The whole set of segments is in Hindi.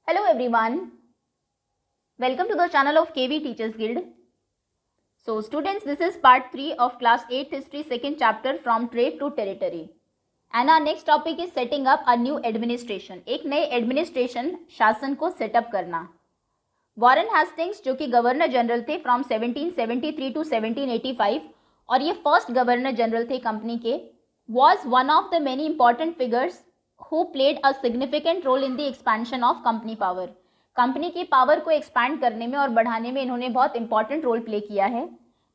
Hello everyone, welcome to the channel of KV Teachers Guild. So students, this is part 3 of class 8th history second chapter from trade to territory. And our next topic is setting up a new administration. एक नए एडमिनिस्ट्रेशन शासन को सेटअप करना. वॉरेन हेस्टिंग्स जो कि गवर्नर जनरल थे फ्रॉम 1773 टू 1785 और ये फर्स्ट गवर्नर जनरल थे कंपनी के, was one of the many important figures who played a significant role in the expansion of company power. Company की पावर को एक्सपैंड करने में और बढ़ाने में इन्होंने बहुत इंपॉर्टेंट रोल प्ले किया है.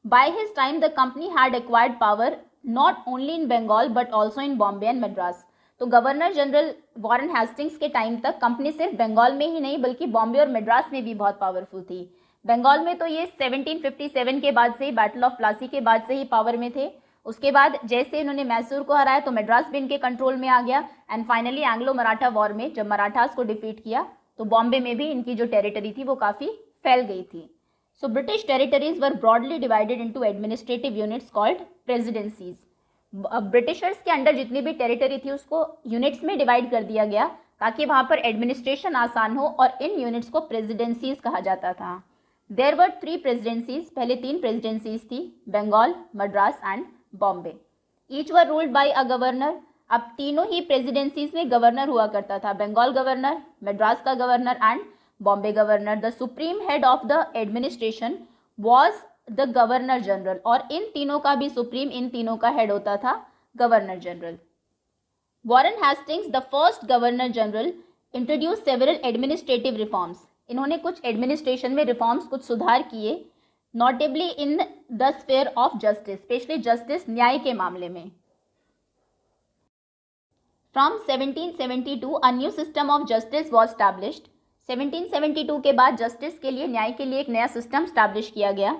By his time the company had acquired power not only in Bengal but also in Bombay and Madras. तो गवर्नर जनरल वॉरेन हेस्टिंग्स के टाइम तक कंपनी सिर्फ बंगाल में ही नहीं बल्कि बॉम्बे और मद्रास में भी बहुत पावरफुल थी. बंगाल में तो ये 1757 के बाद से ही, बैटल ऑफ प्लासी के बाद से ही पावर में थे. उसके बाद जैसे इन्होंने मैसूर को हराया तो मद्रास भी इनके कंट्रोल में आ गया. And finally Anglo Maratha war में जब मराठास को डिफीट किया तो बॉम्बे में भी इनकी जो टेरिटरी थी वो काफ़ी फैल गई थी. So British territories were broadly divided into administrative units called presidencies. Britishers के अंडर जितनी भी टेरिटरी थी उसको यूनिट्स में डिवाइड कर दिया गया ताकि वहाँ पर एडमिनिस्ट्रेशन आसान हो और इन यूनिट्स को प्रेसिडेंसीज कहा जाता था. देयर वर 3 प्रेसिडेंसीज, पहले 3 प्रेसिडेंसीज थी, Bengal, Madras and Bombay. Each were ruled by a governor. अब तीनों ही प्रेसिडेंसीज में गवर्नर हुआ करता था, बंगाल गवर्नर, मद्रास का governor and Bombay governor. The supreme head of the administration was the governor general और इन तीनों का भी सुप्रीम, इन तीनों का हेड होता था governor general. Warren Hastings the first governor general introduce several administrative reforms. इन्होंने कुछ एडमिनिस्ट्रेशन में रिफॉर्म्स, कुछ सुधार किए, notably in the sphere of justice, specially justice, न्याय के मामले में. From 1772 a new system of justice was established. 1772 के बाद जस्टिस के लिए, न्याय के लिए एक नया सिस्टम स्टैब्लिश किया गया.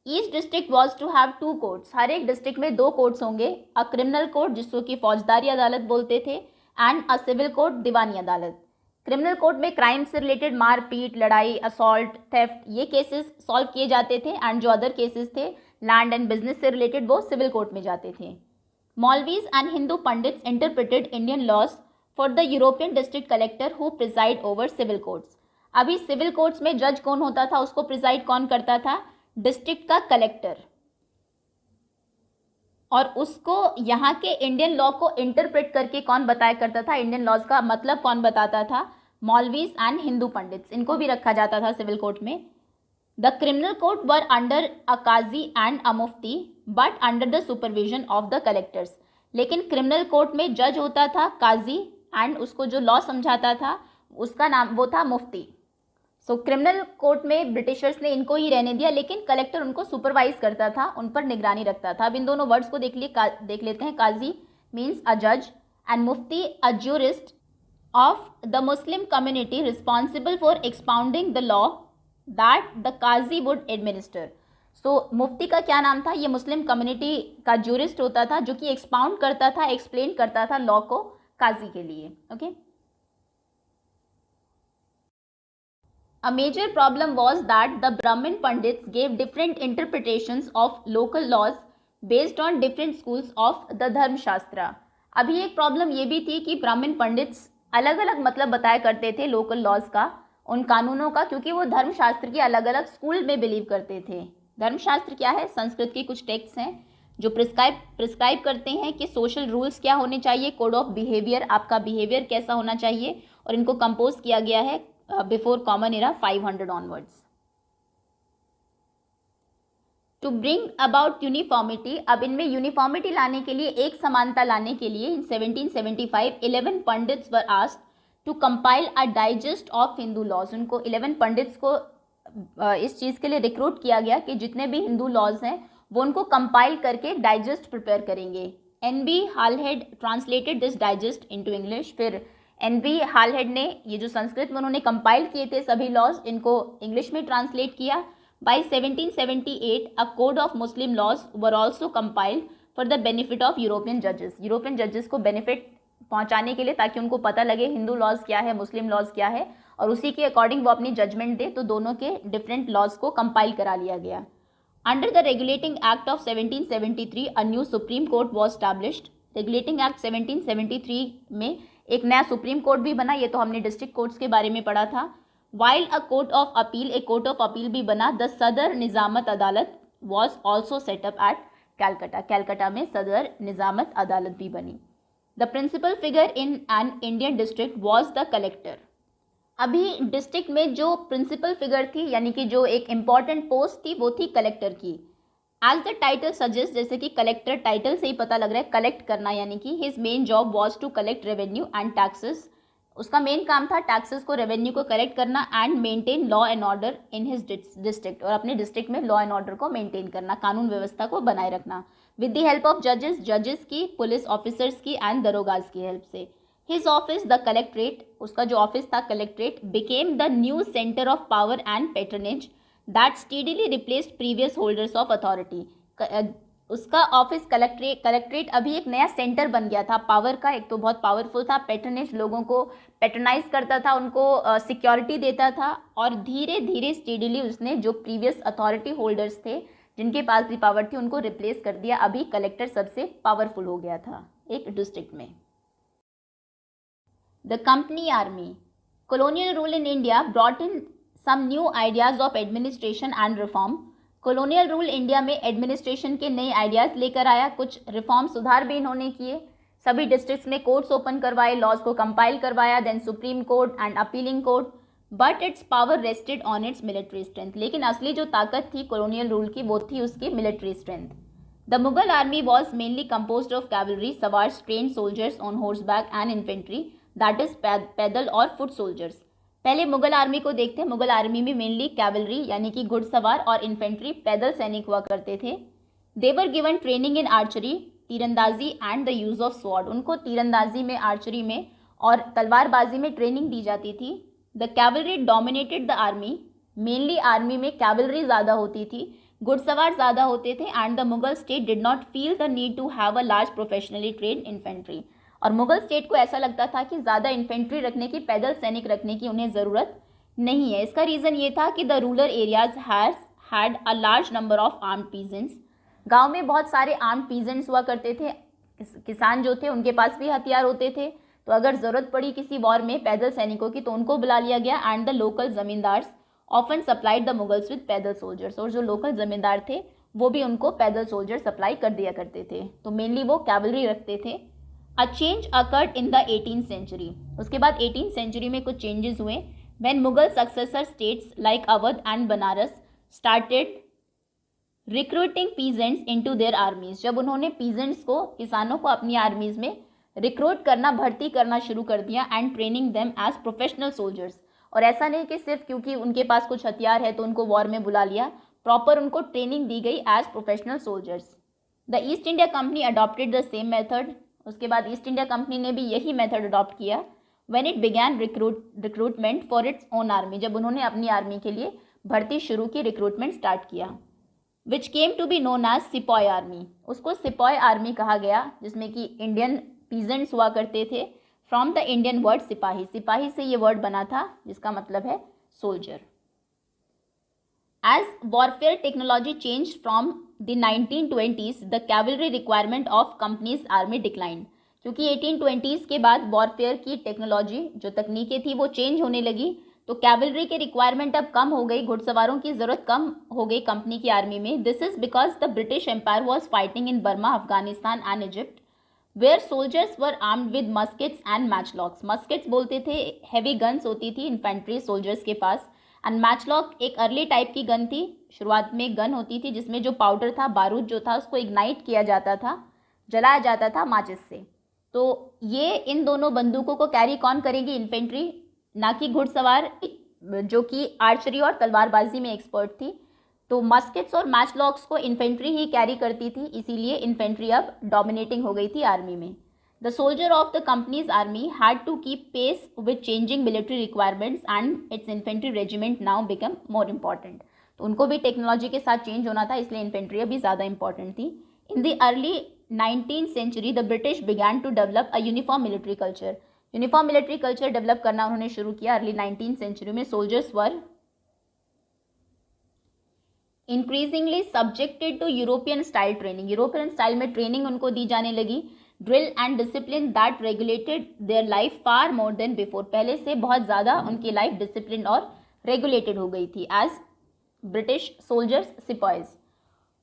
Each district was to have 2 courts. हर एक डिस्ट्रिक्ट में 2 कोर्ट्स होंगे. अ क्रिमिनल कोर्ट जिसको कि फौजदारी अदालत बोलते थे एंड अ सिविल कोर्ट, दीवानी अदालत. क्रिमिनल कोर्ट में क्राइम से रिलेटेड मारपीट, लड़ाई, असॉल्ट, थेफ्ट, ये केसेस सॉल्व किए जाते थे एंड जो अदर केसेस थे लैंड एंड बिजनेस से रिलेटेड वो सिविल कोर्ट में जाते थे. Maulvis and Hindu pandits interpreted Indian laws for the European district collector who presided over civil courts. अभी सिविल कोर्ट्स में जज कौन होता था, उसको प्रिजाइड कौन करता था? डिस्ट्रिक्ट का कलेक्टर. और उसको यहाँ के इंडियन लॉ को इंटरप्रेट करके कौन बताया करता था, इंडियन लॉज का मतलब कौन बताता था? मौलवीज एंड हिंदू पंडित्स, इनको भी रखा जाता था सिविल कोर्ट में. The criminal court were under a qazi and a mufti but under the supervision of the collectors. लेकिन क्रिमिनल कोर्ट में जज होता था काजी एंड उसको जो लॉ समझाता था उसका नाम वो था मुफ्ती. सो क्रिमिनल कोर्ट में ब्रिटिशर्स ने इनको ही रहने दिया लेकिन कलेक्टर उनको सुपरवाइज करता था, उन पर निगरानी रखता था. अब इन दोनों वर्ड्स को देख लेते हैं. काजी मीन्स अ जज and mufti a jurist of the Muslim community responsible for expounding the law that the qazi would administer. So mufti का क्या नाम था? ये मुस्लिम कम्युनिटी का ज्यूरिस्ट होता था जो कि एक्सपाउंड करता था, एक्सप्लेन करता था लॉ को काजी के लिए. Okay. A major problem was that the Brahmin Pandits gave different interpretations of local laws based on different schools of the धर्म शास्त्र. अभी एक प्रॉब्लम ये भी थी कि ब्राह्मण पंडित्स अलग अलग मतलब बताया करते थे लोकल लॉज का, उन कानूनों का, क्योंकि वो धर्मशास्त्र की अलग अलग स्कूल में बिलीव करते थे. धर्मशास्त्र क्या है? संस्कृत के कुछ टेक्स्ट हैं जो प्रिस्क्राइब करते हैं कि सोशल रूल्स क्या होने चाहिए, कोड ऑफ बिहेवियर, आपका बिहेवियर कैसा होना चाहिए, और इनको कंपोज किया गया है before common era 500 onwards. To bring about uniformity, अब इनमें यूनिफॉर्मिटी लाने के लिए, एक समानता लाने के लिए, in 1775 11 pandits were asked to compile a digest of Hindu laws. उनको 11 पंडित्स को इस चीज़ के लिए रिक्रूट किया गया कि जितने भी हिंदू लॉज हैं वो उनको कंपाइल करके डाइजेस्ट प्रिपेयर करेंगे. N B. Halhed translated this digest into English. फिर एन.बी. हालहेड ने ये जो संस्कृत में उन्होंने कंपाइल किए थे सभी लॉज, इनको इंग्लिश में ट्रांसलेट किया. By 1778 a code of Muslim laws were also compiled for the benefit of European जजेस. यूरोपियन जजेस को बेनिफिट पहुंचाने के लिए, ताकि उनको पता लगे हिंदू लॉज क्या है, मुस्लिम लॉज क्या है, और उसी के अकॉर्डिंग वो अपनी जजमेंट दे. तो दोनों के डिफरेंट लॉज को कंपाइल करा लिया गया. Under the regulating act of 1773 a new supreme court was established. Regulating act 1773 में एक नया सुप्रीम कोर्ट भी बना, ये तो हमने डिस्ट्रिक्ट कोर्ट्स के बारे में पढ़ा था। While a court of appeal, एक कोर्ट ऑफ अपील भी बना। The Sadr Nizamat Adalat was also set up at Calcutta, Calcutta में सदर निजामत अदालत भी बनी। The principal figure in an Indian district was the collector. अभी डिस्ट्रिक्ट में जो प्रिंसिपल फिगर थी, यानी कि जो एक इम्पॉर्टेंट पोस्ट थी, वो थी कलेक्टर की। एज द टाइटल सजेस्ट, जैसे कि कलेक्टर टाइटल से ही पता लग रहा है, कलेक्ट करना, यानी कि his main job was to collect revenue and taxes. उसका मेन काम था टैक्सेस को, रेवेन्यू को कलेक्ट करना, and maintain law and order in his district, और अपने डिस्ट्रिक्ट में लॉ एंड ऑर्डर को मेंटेन करना, कानून व्यवस्था को बनाए रखना, विद द हेल्प ऑफ जजेस, जजेस की, पुलिस ऑफिसर्स की, एंड दरोगाज की हेल्प से। हिज ऑफिस द कलेक्ट्रेट, उसका जो ऑफिस था collectorate, became the new centre of power and patronage that steadily replaced previous holders of authority. उसका ऑफिस कलेक्ट्रेट अभी एक नया सेंटर बन गया था पावर का, एक तो बहुत पावरफुल था, पैट्रनेज, लोगों को पैट्रनाइज करता था, उनको सिक्योरिटी देता था, और धीरे धीरे स्टेडीली उसने जो प्रीवियस अथॉरिटी होल्डर्स थे, जिनके पास भी पावर थी, उनको रिप्लेस कर दिया। अभी कलेक्टर सबसे पावरफुल हो गया था एक डिस्ट्रिक्ट में। The company army, colonial rule in India brought in some new ideas of administration and reform. Colonial rule India में एडमिनिस्ट्रेशन के नए आइडियाज़ लेकर आया, कुछ रिफॉर्म, सुधार भी इन्होंने किए। सभी डिस्ट्रिक्ट्स में कोर्ट्स ओपन करवाए, लॉज को कंपाइल करवाया, then supreme court and appealing court. But its power rested on its military strength, लेकिन असली जो ताकत थी कॉलोनियल रूल की, वो थी उसकी military strength. The Mughal army was mainly composed of cavalry, sowars, trained soldiers on horseback and infantry, that is पैदल और फुट सोल्जर्स। पहले मुगल आर्मी को देखते हैं। मुगल आर्मी में मेनली कैवलरी यानी कि घुड़सवार और इन्फेंट्री, पैदल सैनिक हुआ करते थे। They were given training in archery, तीरंदाजी and the use of sword, उनको तीरंदाजी में, आर्चरी में और तलवारबाजी में ट्रेनिंग दी जाती थी। The cavalry dominated the army, mainly army में कैवलरी ज़्यादा होती थी, घुड़सवार ज़्यादा होते थे। And the Mughal state did not feel the need to have a large professionally train infantry, और मुगल स्टेट को ऐसा लगता था कि ज़्यादा इन्फेंट्री रखने की, पैदल सैनिक रखने की उन्हें ज़रूरत नहीं है। इसका रीज़न ये था कि the rural areas had a large number of armed peasants, गांव में बहुत सारे आर्म्ड पीजेंट्स हुआ करते थे, किसान जो थे उनके पास भी हथियार होते थे, तो अगर ज़रूरत पड़ी किसी वॉर में पैदल सैनिकों की तो उनको बुला लिया गया। And the local zamindars often supplied the Mughals with पैदल सोल्जर्स, और जो लोकल ज़मींदार थे वो भी उनको पैदल सोल्जर सप्लाई कर दिया करते थे, तो मेनली वो कैवलरी रखते थे। A change occurred in the 18th century, उसके बाद 18th सेंचुरी में कुछ चेंजेस हुए। When Mughal successor states like Awadh and Benares started recruiting peasants into their armies, जब उन्होंने पीजेंट्स को, किसानों को अपनी आर्मीज में रिक्रूट करना, भर्ती करना शुरू कर दिया, and training them as professional soldiers, और ऐसा नहीं कि सिर्फ क्योंकि उनके पास कुछ हथियार है तो उनको वॉर में बुला लिया, प्रॉपर उनको ट्रेनिंग दी गई as professional soldiers. The East India Company adopted the same method, उसके बाद ईस्ट इंडिया कंपनी ने भी यही मेथड अडॉप्ट किया। When it began recruitment for its own army, जब उन्होंने अपनी आर्मी के लिए भर्ती शुरू की, रिक्रूटमेंट स्टार्ट किया। Which came to be known as sepoy army, उसको सिपॉय आर्मी कहा गया, जिसमें कि इंडियन पीजेंट्स हुआ करते थे। फ्रॉम द इंडियन वर्ड सिपाही, सिपाही से ये वर्ड बना था जिसका मतलब है soldier. As warfare technology changed from the 1920s, the cavalry requirement of company's army declined. क्योंकि 1820s के बाद वॉरफेयर की टेक्नोलॉजी, जो तकनीकें थी, वो चेंज होने लगी, तो कैवलरी के रिक्वायरमेंट अब कम हो गई, घुड़सवारों की ज़रूरत कम हो गई कंपनी की आर्मी में। This is because the British empire was fighting in Burma, Afghanistan and Egypt, where soldiers were armed with muskets and matchlocks. Muskets बोलते थे, हैवी गन्स होती थी इन्फेंट्री सोल्जर्स के पास, एंड मैचलॉक एक अर्ली टाइप की गन थी, शुरुआत में गन होती थी जिसमें जो पाउडर था, बारूद जो था, उसको इग्नाइट किया जाता था, जलाया जाता था माचिस से। तो ये इन दोनों बंदूकों को कैरी कौन करेगी? इन्फेंट्री, ना कि घुड़सवार, जो कि आर्चरी और तलवारबाजी में एक्सपर्ट थी। तो मस्केट्स और मैचलॉक्स को इन्फेंट्री ही कैरी करती थी, इसीलिए इन्फेंट्री अब डोमिनेटिंग हो गई थी आर्मी में। The soldier of the company's army had to keep pace with changing military requirements and its infantry regiment now become more important. तो उनको भी टेक्नोलॉजी के साथ चेंज होना था, इसलिए इन्फेंट्री अभी ज़्यादा इंपॉर्टेंट थी। इन the early 19th century the British began to develop a uniform military culture. Uniform military culture develop करना उन्होंने शुरू किया अर्ली 19th century में। Soldiers were increasingly subjected to European style training, European style में ट्रेनिंग उनको दी जाने लगी। Drill and discipline that regulated their life far more than before, पहले से बहुत ज़्यादा उनकी लाइफ डिसिप्लिन और रेगुलेटेड हो गई थी as British soldiers sipahis.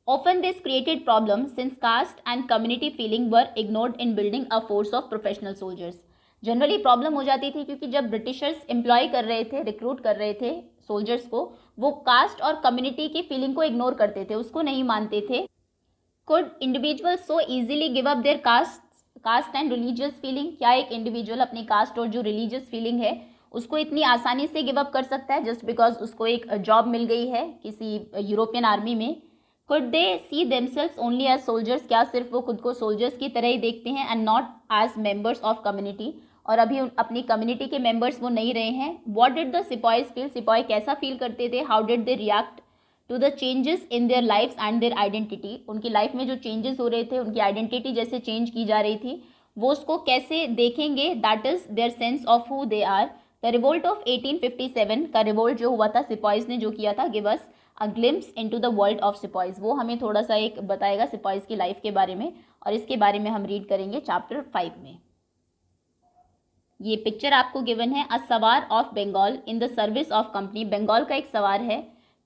Often this created problems since caste and community feeling were ignored in building a force of professional soldiers. Generally problem हो जाती थी क्योंकि जब ब्रिटिशर्स एम्प्लॉय कर रहे थे, रिक्रूट कर रहे थे सोल्जर्स को, वो कास्ट और कम्युनिटी की फीलिंग को इग्नोर करते थे, उसको नहीं मानते थे. Could individuals so easily give up their caste and religious feeling? क्या एक इंडिविजुअल अपनी कास्ट और जो रिलीजियस फीलिंग है उसको इतनी आसानी से गिव अप कर सकता है जस्ट बिकॉज उसको एक जॉब मिल गई है किसी यूरोपियन आर्मी में? Could they see themselves only as soldiers? क्या सिर्फ वो खुद को सोल्जर्स की तरह ही देखते हैं and not as members of community, और अभी अपनी कम्युनिटी के मेंबर्स वो नहीं रहे हैं? What did the sipahis feel? सिपाही कैसा फील करते थे? How did they react to the changes in their lives and their identity? उनकी लाइफ में जो चेंजेस हो रहे थे, उनकी आइडेंटिटी जैसे चेंज की जा रही थी, वो उसको कैसे देखेंगे? That is their sense of who they are. The revolt of 1857 का रिवोल्ट जो हुआ था सिपाहीज ने जो किया था, give us a glimpse into the world of sipahis, वो हमें थोड़ा सा एक बताएगा सिपाहीज की लाइफ के बारे में, और इसके बारे में हम रीड करेंगे चैप्टर 5 में. ये पिक्चर आपको गिवन है, a sowar of Bengal in the service of company. Bengal का एक सवार है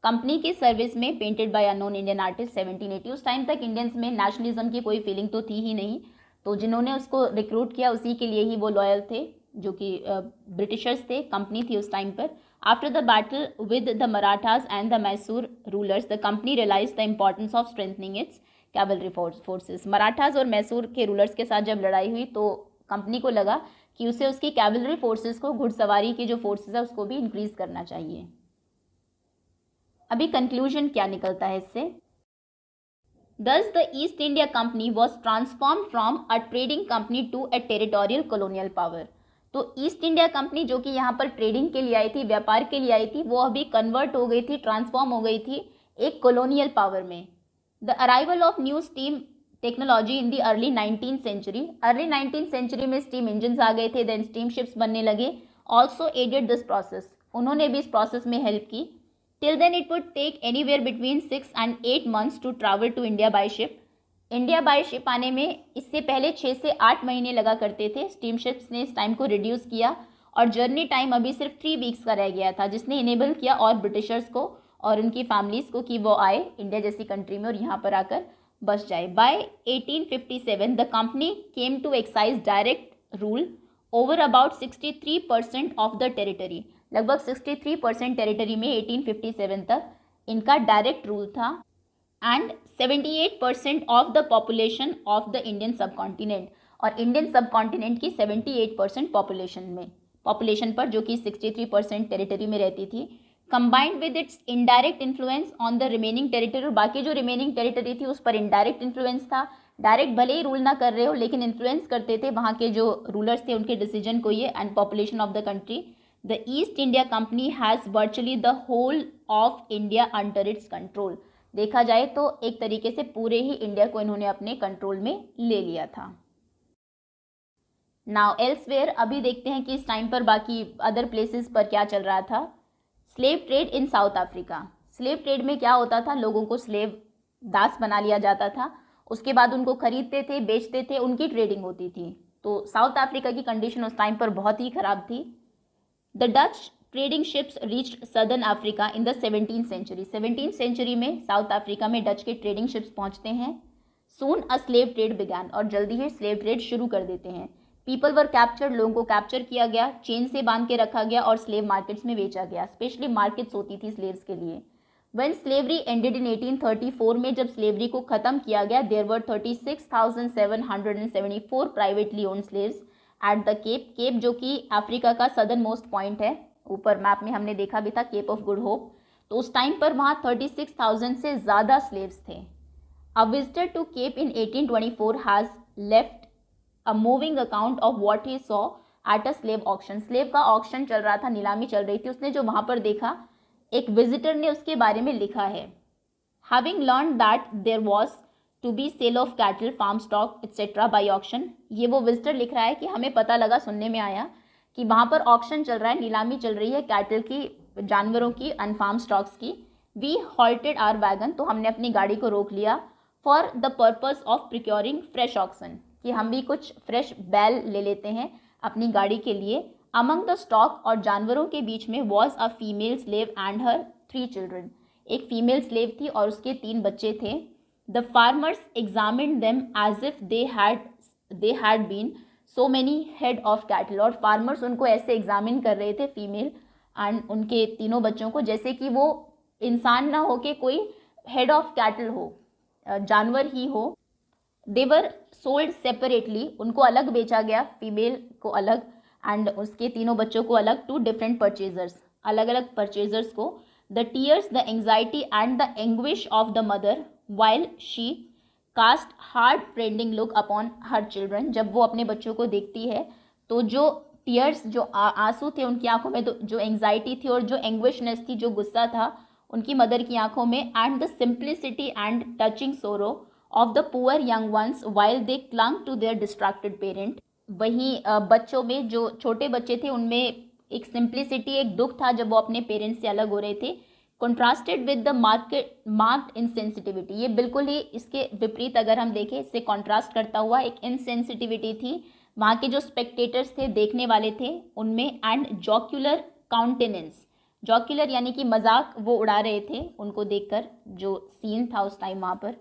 कंपनी की सर्विस में, painted by unknown Indian artist 1780. उस टाइम तक इंडियंस में नेशनलिज्म की कोई फीलिंग तो थी ही नहीं, तो जिन्होंने उसको रिक्रूट किया उसी के लिए ही वो लॉयल थे, जो कि ब्रिटिशर्स थे, कंपनी थी उस टाइम पर. After the battle with the Marathas and the Mysore rulers, the company realise the importance of strengthening its cavalry forces. Marathas और मैसूर के रूलर्स के साथ जब लड़ाई हुई तो कंपनी को लगा कि उसे उसकी कैवलरी फोर्सेस को, घुड़सवारी की जो फोर्सेस है उसको भी इंक्रीज करना चाहिए. अभी कंक्लूजन क्या निकलता है इससे? Thus the East India Company was transformed from a trading company to a territorial colonial power. तो ईस्ट इंडिया कंपनी जो कि यहाँ पर ट्रेडिंग के लिए आई थी, व्यापार के लिए आई थी, वो अभी कन्वर्ट हो गई थी, ट्रांसफॉर्म हो गई थी एक कॉलोनियल पावर में. The arrival of new steam technology in the early 19th century, early 19th century में स्टीम इंजन्स आ गए थे, देन स्टीम शिप्स बनने लगे, ऑल्सो एडेड दिस प्रोसेस, उन्होंने भी इस प्रोसेस में हेल्प की. Till then it would take anywhere between 6 and 8 months to travel to India by ship. India by ship आने में इससे पहले 6 से 8 महीने लगा करते थे. स्टीम शिप्स ने इस टाइम को रिड्यूस किया और जर्नी टाइम अभी सिर्फ 3 वीक्स का रह गया था, जिसने इनेबल किया और ब्रिटिशर्स को और उनकी फैमिलीज़ को कि वो आए इंडिया जैसी कंट्री में और यहाँ पर आकर बस जाए. By 1857 the company came to exercise direct rule over about 63% of the territory. लगभग 63% टेरिटरी में 1857 तक इनका डायरेक्ट रूल था. And 78% of the population of the Indian subcontinent, और इंडियन सब कॉन्टिनेंट की 78% पॉपुलेशन पर, जो कि 63% टेरिटरी में रहती थी, combined with its indirect influence on the remaining territory. बाकी जो रिमेनिंग टेरिटरी थी उस पर इनडायरेक्ट इन्फ्लुएंस था. डायरेक्ट भले ही रूल ना कर रहे हो लेकिन इन्फ्लुएंस करते थे वहाँ के जो रूलर्स थे उनके डिसीजन को ये, and population of the country. The East India Company has virtually the whole of India under its control. देखा जाए तो एक तरीके से पूरे ही इंडिया को इन्होंने अपने कंट्रोल में ले लिया था. नाउ एल्सवेयर, अभी देखते हैं कि इस टाइम पर बाकी अदर प्लेसेस पर क्या चल रहा था. Slave trade in south Africa. Slave trade में क्या होता था, लोगों को स्लेव दास बना लिया जाता था, उसके बाद उनको खरीदते थे, बेचते थे, उनकी ट्रेडिंग होती थी. तो साउथ अफ्रीका की कंडीशन उस टाइम पर बहुत ही ख़राब थी. The Dutch trading ships reached Southern Africa in the 17th century. 17th century में साउथ अफ्रीका में डच के ट्रेडिंग शिप्स पहुंचते हैं. Soon a slave trade began, और जल्दी ही स्लेव ट्रेड शुरू कर देते हैं. People were captured, लोगों को कैप्चर किया गया, चेन से बांध के रखा गया और स्लेव मार्केट्स में बेचा गया. स्पेशली मार्केट्स होती थी स्लेव्स के लिए. When slavery ended in 1834 में जब स्लेवरी को ख़त्म किया गया, there were 36,774 privately owned slaves at the Cape. Cape जो कि अफ्रीका का सदर्न मोस्ट पॉइंट है, ऊपर मैप में हमने देखा भी था, केप ऑफ गुड होप. तो उस टाइम पर वहाँ 36,000 से ज़्यादा स्लेव्स थे. A visitor to Cape in 1824 has left a moving account of what he saw at a slave auction. Slave का ऑक्शन चल रहा था, नीलामी चल रही थी, उसने जो वहाँ पर देखा, एक विजिटर ने उसके बारे में लिखा है. Having learn that there was to be sale of cattle, farm stock etcetera by auction. ये वो विजिटर लिख रहा है कि हमें पता लगा, सुनने में आया कि वहाँ पर ऑक्शन चल रहा है, नीलामी चल रही है कैटल की, जानवरों की, एंड फार्म स्टॉक्स की. वी हॉल्टेड आर वैगन, तो हमने अपनी गाड़ी को रोक लिया. For the purpose of procuring fresh oxen, कि हम भी कुछ फ्रेश बैल ले लेते हैं अपनी गाड़ी के लिए। अमंग द स्टॉक, और जानवरों के बीच में, was a female slave and her 3 children, एक फीमेल स्लेव थी और उसके 3 बच्चे थे। The farmers examined them as if they had been so many head of cattle, और फार्मर्स उनको ऐसे एग्जामिन कर रहे थे, फीमेल एंड उनके तीनों बच्चों को, जैसे कि वो इंसान ना हो के कोई हेड ऑफ कैटल हो, जानवर ही हो। देवर सोल्ड सेपरेटली, उनको अलग बेचा गया, फीमेल को अलग एंड उसके तीनों बच्चों को अलग, टू डिफरेंट परचेजर्स, अलग अलग परचेजर्स को। The tears, the anxiety and the anguish of the mother while she cast hard friending look upon her children, जब वो अपने बच्चों को देखती है तो जो टीयर्स, जो आंसू थे उनकी आंखों में, तो जो एंग्जाइटी थी और जो एंग्विशनेस थी, जो गुस्सा था उनकी मदर की आंखों में, and the simplicity and touching sorrow of the poor young ones while they clung to their distracted parent. वहीं बच्चों में, जो छोटे बच्चे थे, उनमें एक सिंप्लिसिटी, एक दुख था जब वो अपने पेरेंट्स से अलग हो रहे थे। Contrasted with the marked insensitivity, ये बिल्कुल ही इसके विपरीत अगर हम देखें, इससे कॉन्ट्रास्ट करता हुआ एक इनसेंसिटिविटी थी वहाँ के जो स्पेक्टेटर्स थे, देखने वाले थे उनमें। एंड जॉक्यूलर काउंटेनेंस, जॉक्यूलर यानी कि मजाक वो उड़ा रहे थे उनको देखकर, जो सीन था उस टाइम वहाँ पर।